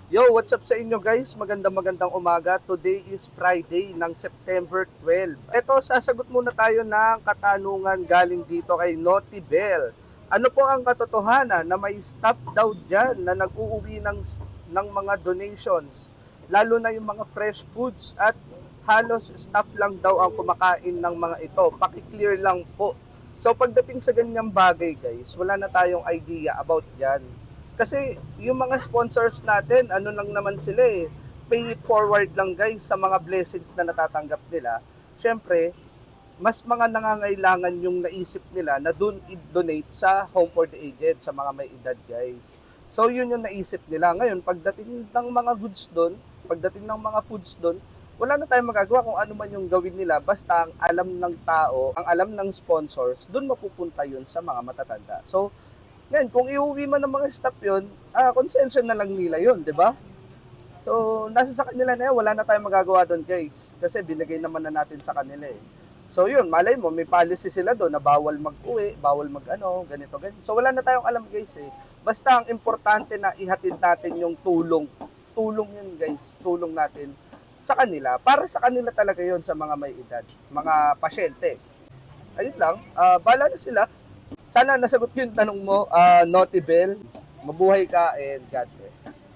Yo, what's up sa inyo guys? Magandang umaga. Today is Friday ng September 12. Eto, sasagot muna tayo ng katanungan galing dito kay Naughty Bell. Ano po ang katotohanan na may stop daw dyan na nag-uuwi ng mga donations? Lalo na yung mga fresh foods at halos staff lang daw ang kumakain ng mga ito. Paki-clear lang po. So pagdating sa ganyang bagay guys, wala na tayong idea about yan. Kasi yung mga sponsors natin, ano lang naman sila eh, pay it forward lang guys sa mga blessings na natatanggap nila. Siyempre, mas mga nangangailangan yung naisip nila na dun i-donate sa Home for the Aged, sa mga may edad guys. So yun yung naisip nila. Ngayon, pagdating ng mga goods dun, pagdating ng mga foods dun, wala na tayong magagawa kung ano man yung gawin nila. Basta ang alam ng tao, ang alam ng sponsors, dun mapupunta yun sa mga matatanda. So, ngayon, kung iuwi man ng mga staff yun, konsensya na lang nila yun, di ba? So, nasa sa kanila na yan, wala na tayong magagawa doon, guys. Kasi binigay naman na natin sa kanila eh. So, yun, malay mo, may policy sila doon na bawal mag-uwi, bawal mag-ano, ganito, ganito. So, wala na tayong alam, guys eh. Basta ang importante na ihatid natin yung tulong. Tulong yun, guys. Tulong natin sa kanila. Para sa kanila talaga yun sa mga may edad, mga pasyente. Ayun lang, bala na sila. Sana nasagot ko yung tanong mo, Naughty Bell. Mabuhay ka and God bless.